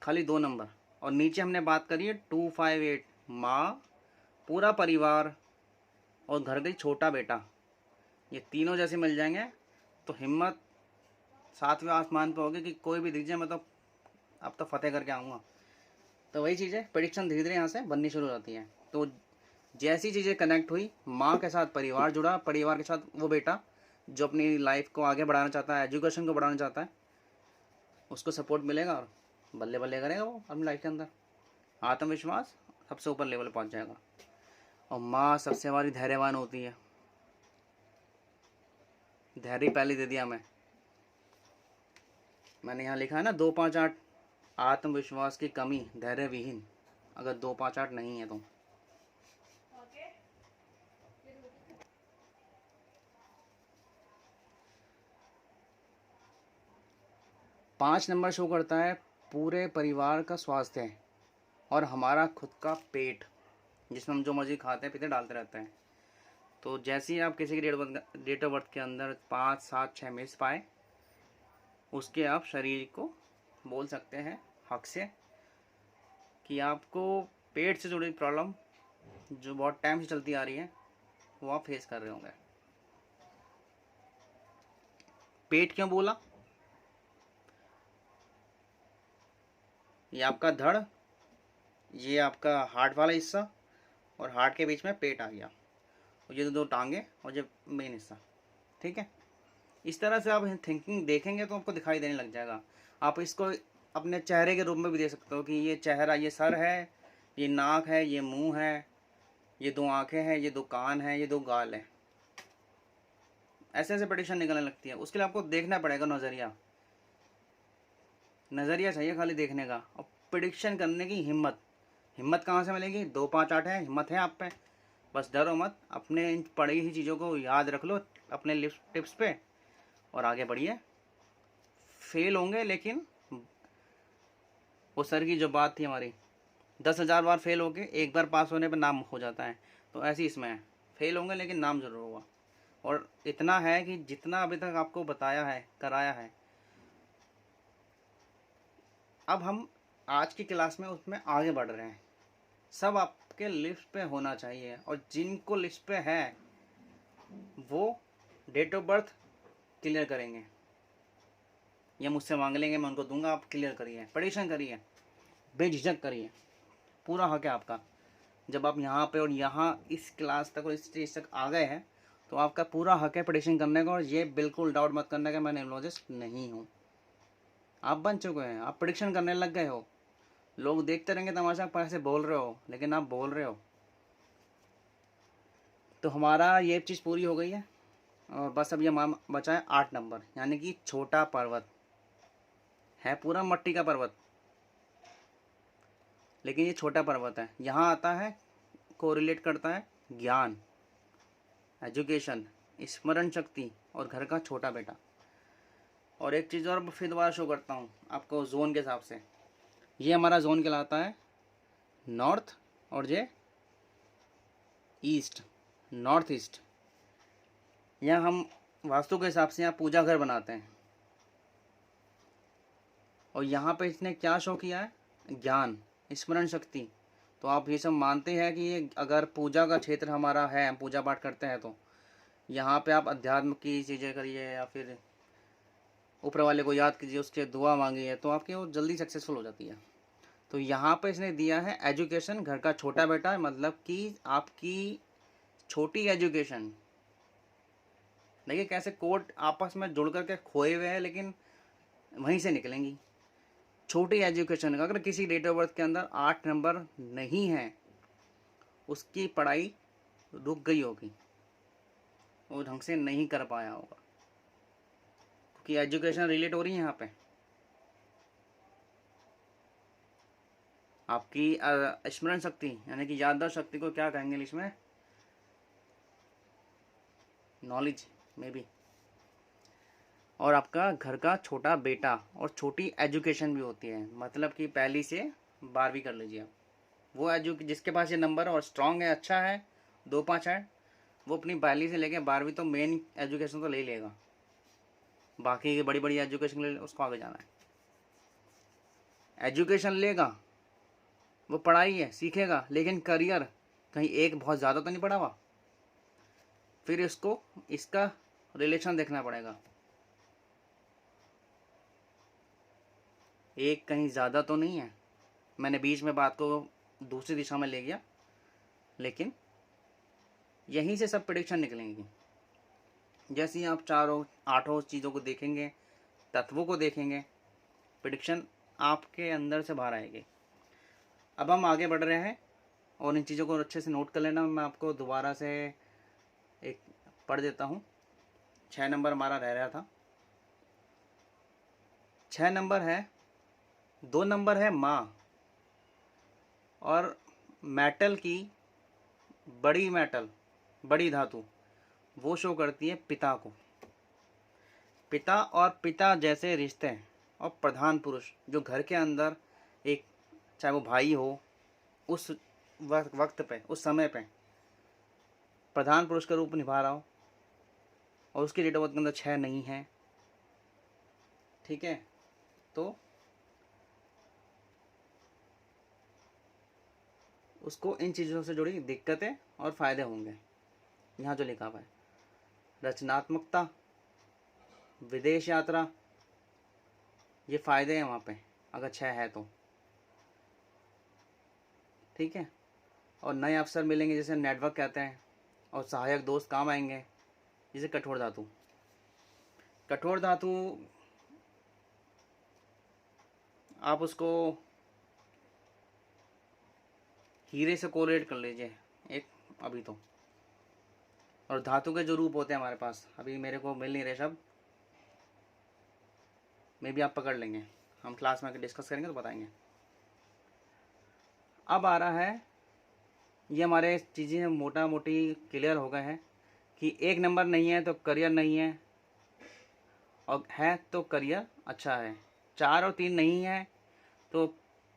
खाली 2 नंबर। और नीचे हमने बात करी है 258, माँ, पूरा परिवार और घर का छोटा बेटा, ये तीनों जैसे मिल जाएंगे तो हिम्मत 7वें आसमान पे होगी कि कोई भी दिख जाए मैं तो अब तो फतेह करके आऊँगा। तो वही चीज़ें प्रेडिक्शन धीरे धीरे यहाँ से बननी शुरू हो जाती हैं। तो जैसी चीज़ें कनेक्ट हुई, माँ के साथ परिवार जुड़ा, परिवार के साथ वो बेटा जो अपनी लाइफ को आगे बढ़ाना चाहता है, एजुकेशन को बढ़ाना चाहता है, उसको सपोर्ट मिलेगा और बल्ले बल्ले करेगा वो अपनी लाइफ के अंदर, आत्मविश्वास सबसे ऊपर लेवल पहुँच जाएगा। और माँ सबसे हमारी धैर्यवान होती है, धैर्य पहले दे दिया मैंने यहाँ लिखा है ना 258, आत्मविश्वास की कमी, धैर्य विहीन, अगर 258 नहीं है तो। पाँच नंबर शो करता है पूरे परिवार का स्वास्थ्य और हमारा खुद का पेट, जिसमें हम जो मर्जी खाते हैं पीते डालते रहते हैं। तो जैसे ही आप किसी की डेट ऑफ बर्थ के अंदर 5, 7, 6 मिस पाए, उसके आप शरीर को बोल सकते हैं हक से कि आपको पेट से जुड़ी प्रॉब्लम जो बहुत टाइम से चलती आ रही है वो आप फेस कर रहे होंगे। पेट क्यों बोला? ये आपका धड़, ये आपका हार्ट वाला हिस्सा और हार्ट के बीच में पेट आ गया, और ये 2 टांगे और ये मेन हिस्सा, ठीक है। इस तरह से आप थिंकिंग देखेंगे तो आपको दिखाई देने लग जाएगा। आप इसको अपने चेहरे के रूप में भी दे सकते हो कि ये चेहरा, ये सर है, ये नाक है, ये मुंह है, ये 2 आंखें हैं, ये 2 कान हैं, ये 2 गाल है। ऐसे ऐसे प्रेडिक्शन निकलने लगती है। उसके लिए आपको देखना पड़ेगा, नज़रिया चाहिए खाली देखने का, और प्रेडिक्शन करने की हिम्मत कहाँ से मिलेगी? 258 है, हिम्मत है आप पे, बस डरो मत, अपने इन पढ़ी हुई चीज़ों को याद रख लो अपने टिप्स पे और आगे बढ़िए। फेल होंगे लेकिन वो सर की जो बात थी हमारी, 10,000 बार फेल होके एक बार पास होने पर नाम हो जाता है, तो ऐसे ही इसमें है, फेल होंगे लेकिन नाम जरूर होगा। और इतना है कि जितना अभी तक आपको बताया है, कराया है, अब हम आज की क्लास में उसमें आगे बढ़ रहे हैं। सब आपके लिस्ट पे होना चाहिए, और जिनको लिस्ट पे है वो डेट ऑफ बर्थ क्लियर करेंगे या मुझसे मांग लेंगे, मैं उनको दूंगा, आप क्लियर करिए, प्रेडिक्शन करिए, बेझिझक करिए, पूरा हक है आपका। जब आप यहाँ पे और यहाँ इस क्लास तक और इस स्टेज तक आ गए हैं तो आपका पूरा हक है प्रेडिक्शन करने का, और ये बिल्कुल डाउट मत करना कि मैं न्यूमरोलॉजिस्ट नहीं हूँ। आप बन चुके हैं, आप प्रेडिक्शन करने लग गए हो। लोग देखते रहेंगे तमाशा, आप ऐसे बोल रहे हो लेकिन आप बोल रहे हो। तो हमारा ये चीज़ पूरी हो गई है, और बस अब ये बचा है 8 नंबर, यानी कि छोटा पर्वत है, पूरा मट्टी का पर्वत लेकिन ये छोटा पर्वत है। यहाँ आता है, कोरिलेट करता है ज्ञान, एजुकेशन, स्मरण शक्ति और घर का छोटा बेटा। और एक चीज़ और फिर दोबारा शो करता हूँ आपको जोन के हिसाब से। ये हमारा जोन कहलाता है नॉर्थ, और ये ईस्ट, नॉर्थ ईस्ट। यहाँ हम वास्तु के हिसाब से यहाँ पूजा घर बनाते हैं, और यहाँ पे इसने क्या शो किया है? ज्ञान, स्मरण शक्ति। तो आप ये सब मानते हैं कि ये अगर पूजा का क्षेत्र हमारा है, हम पूजा पाठ करते हैं, तो यहाँ पे आप अध्यात्म की चीज़ें करिए या फिर ऊपर वाले को याद कीजिए, उसके दुआ मांगिए, तो आपकी वो जल्दी सक्सेसफुल हो जाती है। तो यहाँ पे इसने दिया है एजुकेशन, घर का छोटा बेटा, मतलब कि आपकी छोटी एजुकेशन देखिए कैसे कोड आपस में जुड़ करके खोए हुए हैं, लेकिन वहीं से निकलेंगी। छोटी एजुकेशन, अगर किसी डेट ऑफ बर्थ के अंदर 8 नंबर नहीं है, उसकी पढ़ाई रुक गई होगी, वो ढंग से नहीं कर पाया होगा, क्योंकि एजुकेशन रिलेट हो रही है यहाँ पे। आपकी स्मरण शक्ति यानी कि याददाश्त शक्ति को क्या कहेंगे इंग्लिश में? नॉलेज में भी। और आपका घर का छोटा बेटा और छोटी एजुकेशन भी होती है, मतलब कि पहली से 12वीं कर लीजिए आप। वो जिसके पास ये नंबर और स्ट्रांग है, अच्छा है, 2-5 है, वो अपनी पहली से लेके 12वीं तो मेन एजुकेशन तो ले लेगा, बाकी की बड़ी बड़ी एजुकेशन ले उसको आगे जाना है। एजुकेशन लेगा, वो पढ़ाई है सीखेगा, लेकिन करियर कहीं एक बहुत ज़्यादा तो नहीं पढ़ा हुआ, फिर इसको इसका रिलेशन देखना पड़ेगा, एक कहीं ज़्यादा तो नहीं है। मैंने बीच में बात को दूसरी दिशा में ले गया, लेकिन यहीं से सब प्रेडिक्शन निकलेंगी। जैसे ही आप 4-8 चीज़ों को देखेंगे, तत्वों को देखेंगे, प्रेडिक्शन आपके अंदर से बाहर आएगी। अब हम आगे बढ़ रहे हैं और इन चीज़ों को अच्छे से नोट कर लेना। मैं आपको दोबारा से एक पढ़ देता हूँ। 6 नंबर हमारा रह रहा था। 6 नंबर है, 2 नंबर है माँ, और मेटल की बड़ी धातु वो शो करती है पिता को। पिता और पिता जैसे रिश्ते और प्रधान पुरुष जो घर के अंदर एक, चाहे वो भाई हो, उस वक्त पे, उस समय पे प्रधान पुरुष का रूप निभा रहा हो, और उसकी डेट ऑफ बर्थ के अंदर 6 नहीं है, ठीक है, तो उसको इन चीज़ों से जुड़ी दिक्कतें और फायदे होंगे। यहाँ जो लिखा हुआ है, रचनात्मकता, विदेश यात्रा, ये फायदे हैं वहाँ पे अगर 6 है तो, ठीक है। और नए अवसर मिलेंगे जिसे नेटवर्क कहते हैं, और सहायक दोस्त काम आएंगे, जिसे कठोर धातु। कठोर धातु आप उसको हीरे से कोरिलेट कर लीजिए एक अभी तो। और धातु के जो रूप होते हैं हमारे पास, अभी मेरे को मिल नहीं रहे शब्द, मे भी आप पकड़ लेंगे, हम क्लास में डिस्कस करेंगे तो बताएंगे। अब आ रहा है, ये हमारे चीज़ें मोटा मोटी क्लियर हो गए हैं कि 1 नंबर नहीं है तो करियर नहीं है, और है तो करियर अच्छा है। 4 और 3 नहीं है तो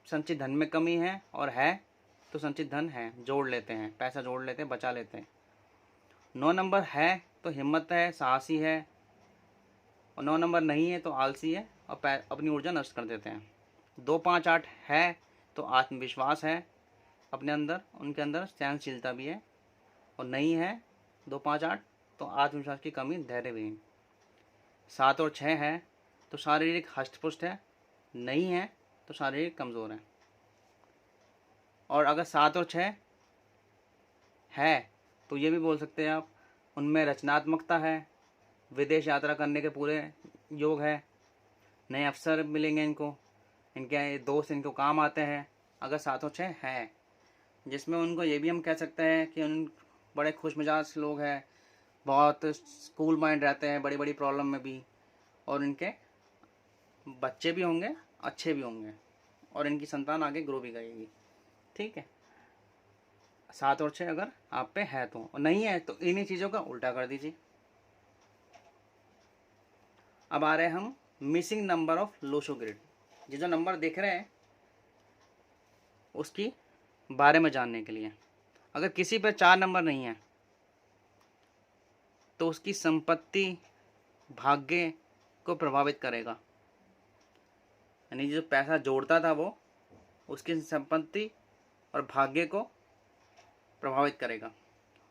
संचित धन में कमी है, और है तो संचित धन है, जोड़ लेते हैं, पैसा जोड़ लेते हैं, बचा लेते हैं। 9 नंबर है तो हिम्मत है, साहसी है, और 9 नंबर नहीं है तो आलसी है और अपनी ऊर्जा नष्ट कर देते हैं। 2, 5, 8 है तो आत्मविश्वास है अपने अंदर, उनके अंदर सहनशीलता भी है, और नहीं है 2, 5, 8 तो आत्मविश्वास की कमी, धैर्य भी। 7 और 6 है तो शारीरिक हष्टपुष्ट है, नहीं है तो शारीरिक कमज़ोर है। और अगर 7 और 6 है तो ये भी बोल सकते हैं आप, उनमें रचनात्मकता है, विदेश यात्रा करने के पूरे योग है, नए अवसर मिलेंगे इनको, इनके दोस्त इनको काम आते हैं अगर 7 और 6 है, जिसमें उनको ये भी हम कह सकते हैं कि उन बड़े खुश मिजाज लोग हैं, बहुत स्कूल माइंड रहते हैं बड़ी बड़ी प्रॉब्लम में भी, और इनके बच्चे भी होंगे, अच्छे भी होंगे, और इनकी संतान आगे ग्रो भी करेगी, ठीक है। 7 और 6 अगर आप पे है तो, और नहीं है तो इन्हीं चीज़ों का उल्टा कर दीजिए। अब आ रहे हैं हम missing number of Lo Shu grid. ये जो नंबर देख रहे हैं उसकी बारे में जानने के लिए, अगर किसी पर 4 नंबर नहीं है तो उसकी संपत्ति भाग्य को प्रभावित करेगा, यानी जो पैसा जोड़ता था वो उसकी संपत्ति और भाग्य को प्रभावित करेगा,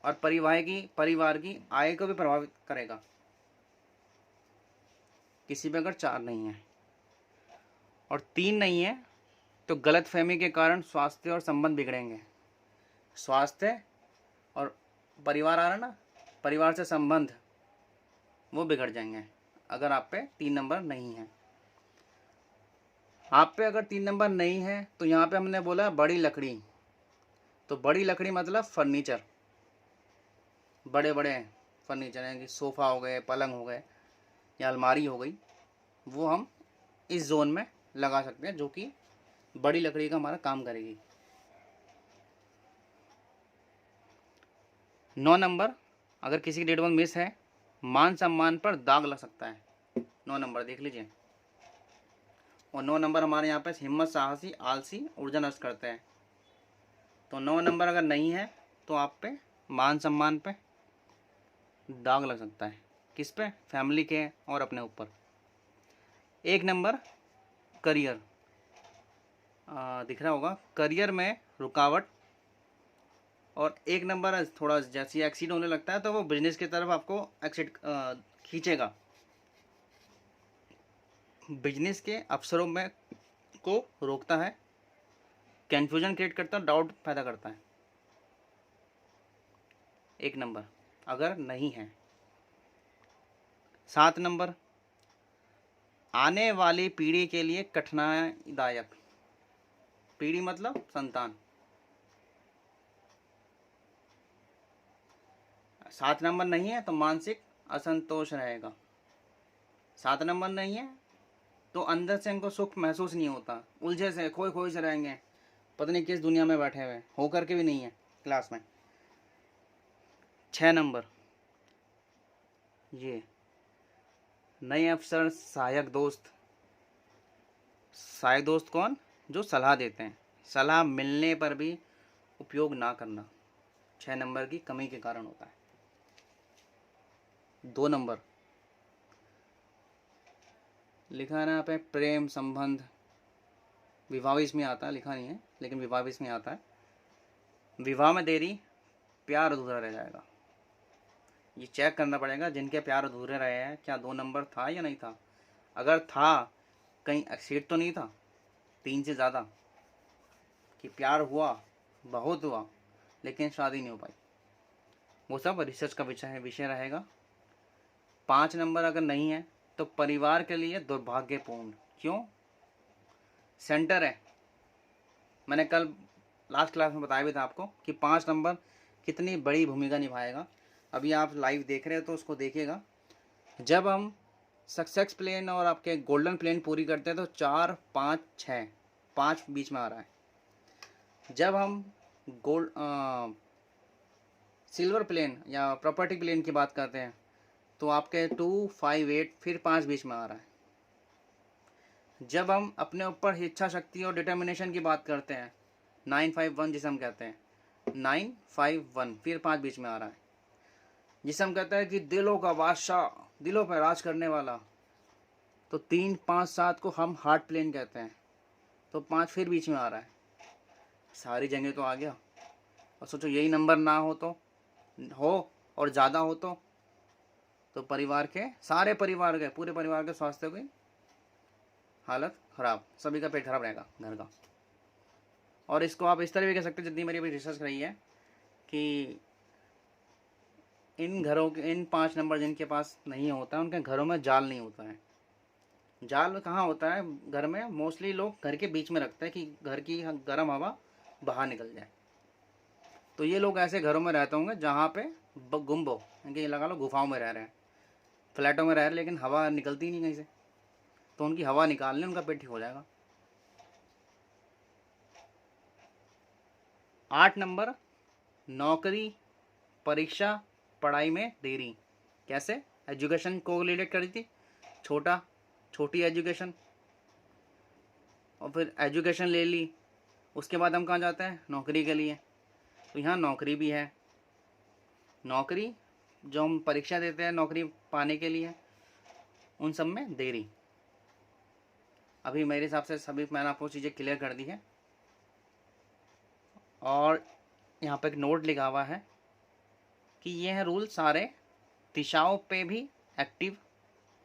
और परिवार की आय को भी प्रभावित करेगा किसी पे अगर 4 नहीं है। और 3 नहीं है तो गलतफहमी के कारण स्वास्थ्य और संबंध बिगड़ेंगे। स्वास्थ्य और परिवार आ रहा ना, परिवार से संबंध, वो बिगड़ जाएंगे अगर आप पे 3 नंबर नहीं है। आप पे अगर 3 नंबर नहीं है तो यहाँ पे हमने बोला बड़ी लकड़ी, तो बड़ी लकड़ी मतलब फर्नीचर, बड़े बड़े फर्नीचर हैं कि सोफ़ा हो गए, पलंग हो गए या अलमारी हो गई, वो हम इस जोन में लगा सकते हैं जो कि बड़ी लकड़ी का हमारा काम करेगी। 9 नंबर अगर किसी की डेट ऑफ बर्थ मिस है, मान सम्मान पर दाग लग सकता है। 9 नंबर देख लीजिए। और 9 नंबर हमारे यहाँ पे हिम्मत, साहसी, आलसी, ऊर्जा नष्ट करते हैं। तो 9 नंबर अगर नहीं है तो आप पे मान सम्मान पे दाग लग सकता है। किस पे? फैमिली के और अपने ऊपर। 1 नंबर करियर, दिख रहा होगा, करियर में रुकावट। और 1 नंबर थोड़ा जैसे एक्सीड होने लगता है तो वो बिजनेस की तरफ आपको एक्सीड खींचेगा, बिजनेस के अवसरों में को रोकता है, कन्फ्यूजन क्रिएट करता है, डाउट पैदा करता है। 1 नंबर अगर नहीं है। 7 नंबर आने वाली पीढ़ी के लिए कठिनाईदायक, पीढ़ी मतलब संतान। 7 नंबर नहीं है तो मानसिक असंतोष रहेगा। 7 नंबर नहीं है तो अंदर से इनको सुख महसूस नहीं होता, उलझे से खोए खोए से रहेंगे, पता नहीं किस दुनिया में बैठे हुए, हो करके भी नहीं है क्लास में। 6 नंबर ये नए अफसर, सहायक दोस्त। सहायक दोस्त कौन? जो सलाह देते हैं, सलाह मिलने पर भी उपयोग ना करना 6 नंबर की कमी के कारण होता है। 2 नंबर लिखा है ना यहाँ पे, प्रेम संबंध, विवाह भी इसमें आता है, लिखा नहीं है लेकिन विवाह भी इसमें आता है। विवाह में देरी, प्यार अधूरा रह जाएगा। ये चेक करना पड़ेगा जिनके प्यार अधूरे रहे हैं, क्या 2 नंबर था या नहीं था। अगर था, कहीं एक्सीड तो नहीं था 3 से ज़्यादा, कि प्यार हुआ, बहुत हुआ, लेकिन शादी नहीं हो पाई, वो सब रिसर्च का विषय रहेगा। 5 नंबर अगर नहीं है तो परिवार के लिए दुर्भाग्यपूर्ण। क्यों? सेंटर है, मैंने कल लास्ट क्लास में बताया भी था आपको कि 5 नंबर कितनी बड़ी भूमिका निभाएगा। अभी आप लाइव देख रहे हो तो उसको देखिएगा। जब हम सक्सेस प्लेन और आपके गोल्डन प्लेन पूरी करते हैं तो 4, 5, 6, 5 बीच में आ रहा है। जब हम सिल्वर प्लेन या प्रॉपर्टी प्लेन की बात करते हैं तो आपके 2, 5, 8 फिर 5 बीच में आ रहा है। जब हम अपने ऊपर इच्छा शक्ति और डिटर्मिनेशन की बात करते हैं 951 जिसे हम कहते हैं, 951 फिर 5 बीच में आ रहा है। जिसे हम कहते हैं कि दिलों का बादशाह, दिलों पर राज करने वाला, तो 3, 5, 7 को हम हार्ट प्लेन कहते हैं, तो 5 फिर बीच में आ रहा है। सारी जगह तो आ गया। और सोचो यही नंबर ना हो और ज़्यादा हो तो परिवार के, सारे परिवार के, पूरे परिवार के स्वास्थ्य की हालत खराब, सभी का पेट खराब रहेगा घर का। और इसको आप इस तरह भी कह सकते हैं, जितनी मेरी अभी रिसर्च रही है, कि इन घरों के, इन 5 नंबर जिनके पास नहीं होता है उनके घरों में जाल नहीं होता है। जाल कहाँ होता है? घर में मोस्टली लोग घर के बीच में रखते हैं कि घर की गर्म हवा बाहर निकल जाए। तो ये लोग ऐसे घरों में रहते होंगे जहाँ पे गुम्बो, इनके लगा लो गुफाओं में रह रहे हैं, फ्लैटों में रह रहे हैं, लेकिन हवा निकलती नहीं कहीं से, तो उनकी हवा निकालने उनका पेट ठीक हो जाएगा। 8 नंबर नौकरी, परीक्षा, पढ़ाई में देरी। कैसे? एजुकेशन को रिलेट करी थी, छोटी एजुकेशन, और फिर एजुकेशन ले ली, उसके बाद हम कहाँ जाते हैं? नौकरी के लिए। तो यहाँ नौकरी भी है, नौकरी जो हम परीक्षा देते हैं नौकरी पाने के लिए, उन सब में देरी। अभी मेरे हिसाब से सभी मैंने आपको चीज़ें क्लियर कर दी है। और यहाँ पे एक नोट लिखा हुआ है कि यह रूल सारे दिशाओं पे भी एक्टिव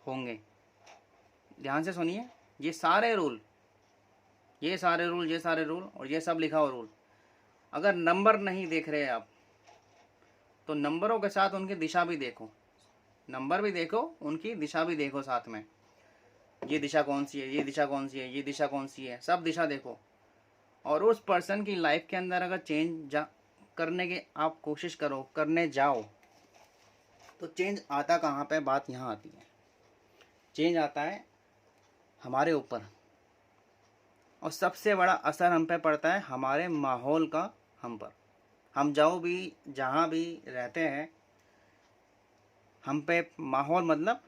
होंगे। ध्यान से सुनिए, ये सारे रूल और ये सब लिखा हुआ रूल, अगर नंबर नहीं देख रहे आप तो नंबरों के साथ उनकी दिशा भी देखो। नंबर भी देखो, उनकी दिशा भी देखो साथ में, ये दिशा कौन सी है, ये दिशा कौन सी है, ये दिशा कौन सी है, सब दिशा देखो। और उस पर्सन की लाइफ के अंदर अगर चेंज करने की आप कोशिश करो, करने जाओ, तो चेंज आता कहाँ पे, बात यहाँ आती है। चेंज आता है हमारे ऊपर, और सबसे बड़ा असर हम पे पड़ता है हमारे माहौल का, हम पर। हम जाओ भी, जहाँ भी रहते हैं, हम पे माहौल मतलब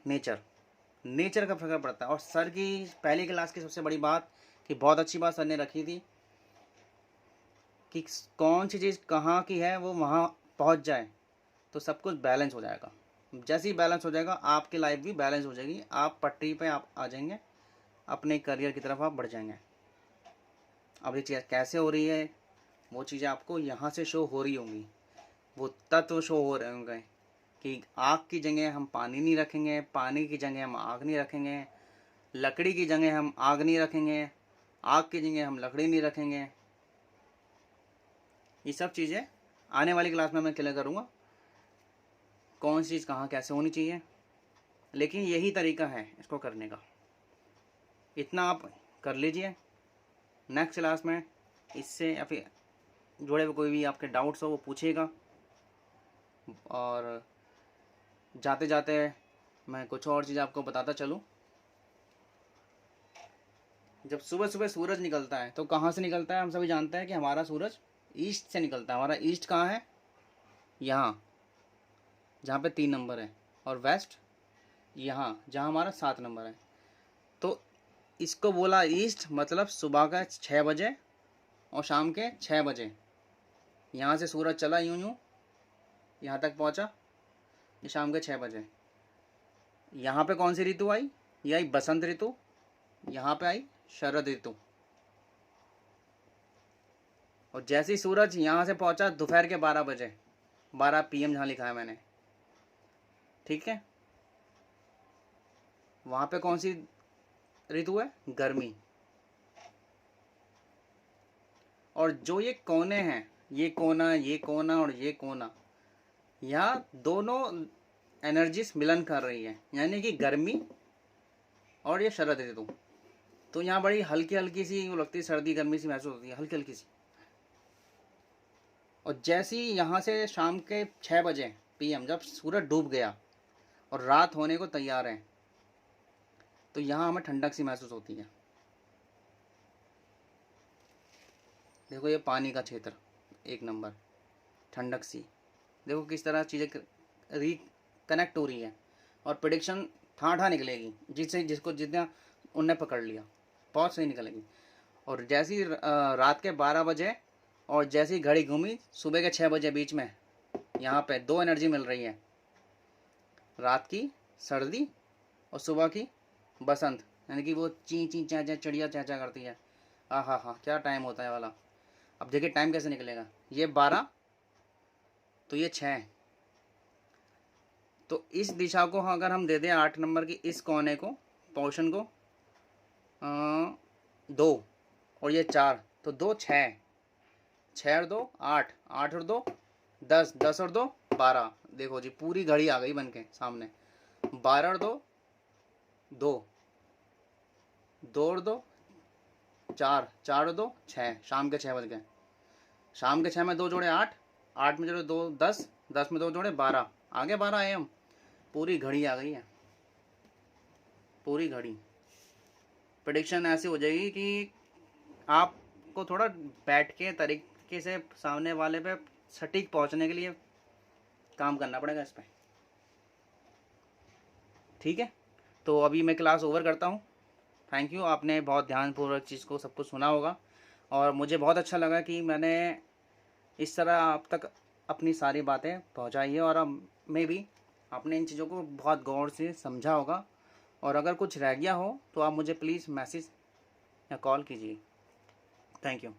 नेचर का फर्क पड़ता है। और सर की पहली क्लास की सबसे बड़ी बात, कि बहुत अच्छी बात सर ने रखी थी, कि कौन सी चीज़ कहाँ की है वो वहाँ पहुँच जाए तो सब कुछ बैलेंस हो जाएगा। जैसे ही बैलेंस हो जाएगा, आपकी लाइफ भी बैलेंस हो जाएगी, आप पटरी पे आप आ जाएंगे, अपने करियर की तरफ आप बढ़ जाएंगे। अब ये चीज़ कैसे हो रही है, वो चीज़ें आपको यहाँ से शो हो रही होंगी, वो तत्व शो हो रहे होंगे, कि आग की जगह हम पानी नहीं रखेंगे, पानी की जगह हम आग नहीं रखेंगे, लकड़ी की जगह हम आग नहीं रखेंगे, आग की जगह हम लकड़ी नहीं रखेंगे। ये सब चीज़ें आने वाली क्लास में मैं क्लियर करूँगा, कौन सी चीज़ कहाँ कैसे होनी चाहिए। लेकिन यही तरीका है इसको करने का, इतना आप कर लीजिए। नेक्स्ट क्लास में इससे या फिर जुड़े हुए कोई भी आपके डाउट्स हो वो पूछिएगा। और जाते जाते मैं कुछ और चीज़ आपको बताता चलूँ। जब सुबह सुबह सूरज निकलता है तो कहाँ से निकलता है, हम सभी जानते हैं कि हमारा सूरज ईस्ट से निकलता है। हमारा ईस्ट कहाँ है, यहाँ जहाँ पे 3 नंबर है, और वेस्ट यहाँ जहाँ हमारा 7 नंबर है। तो इसको बोला ईस्ट, मतलब सुबह का 6 बजे और शाम के 6 बजे यहाँ से सूरज चला यूं यूं यहाँ तक पहुँचा, ये शाम के 6 बजे। यहाँ पे कौन सी ऋतु आई, ये आई बसंत ऋतु, यहाँ पे आई शरद ऋतु। और जैसे ही सूरज यहाँ से पहुँचा दोपहर के 12 बजे, 12 PM जहाँ लिखा है मैंने, ठीक है, वहाँ पे कौन सी ऋतु है, गर्मी। और जो ये कोने हैं, ये कोना, ये कोना और ये कोना, यहाँ दोनों एनर्जीज मिलन कर रही है, यानी कि गर्मी और ये शरद ऋतु। तो यहाँ बड़ी हल्की हल्की सी वो लगती है, सर्दी गर्मी सी महसूस होती है, हल्की हल्की सी। और जैसे ही यहाँ से शाम के 6 बजे PM जब सूरज डूब गया और रात होने को तैयार है, तो यहाँ हमें ठंडक सी महसूस होती है। देखो ये पानी का क्षेत्र, 1 नंबर, ठंडक सी। देखो किस तरह चीज़ें कनेक्ट हो रही है, और प्रेडिक्शन ठाठा निकलेगी, जिसको जितना उनने पकड़ लिया बहुत सही निकलेगी। और जैसी रात के 12 बजे और जैसी घड़ी घूमी सुबह के 6 बजे बीच में, यहाँ पे 2 एनर्जी मिल रही है, रात की सर्दी और सुबह की बसंत, यानी कि वो ची ची चा चा चिड़िया चा चा करती है। हाँ, क्या टाइम होता है वाला। अब देखिए टाइम कैसे निकलेगा, ये 12 तो ये 6, तो इस दिशा को अगर हम दे दें 8 नंबर की इस कोने को, पोर्शन को 2 और ये 4, तो 2 6, 6 और 2 8, 8 और 2 10, 10 और 2 12। देखो जी पूरी घड़ी आ गई बन के सामने। 12 और 2 2, 2 और 2 4, 4 और 2 6, शाम के 6 बज गए। शाम के 6 में 2 जोड़े 8, 8 में जोड़े 2 10, 10 में 2 जोड़े 12, आगे 12 AM। पूरी घड़ी आ गई है, पूरी घड़ी। प्रेडिक्शन ऐसी हो जाएगी कि आपको थोड़ा बैठ के तरीके से सामने वाले पे सटीक पहुंचने के लिए काम करना पड़ेगा इस पर, ठीक है। तो अभी मैं क्लास ओवर करता हूँ। थैंक यू, आपने बहुत ध्यानपूर्वक चीज़ को सब कुछ सुना होगा, और मुझे बहुत अच्छा लगा कि मैंने इस तरह आप तक अपनी सारी बातें पहुँचाई है, और अब मैं भी आपने इन चीज़ों को बहुत गौर से समझा होगा। और अगर कुछ रह गया हो तो आप मुझे प्लीज़ मैसेज या कॉल कीजिए। Thank you.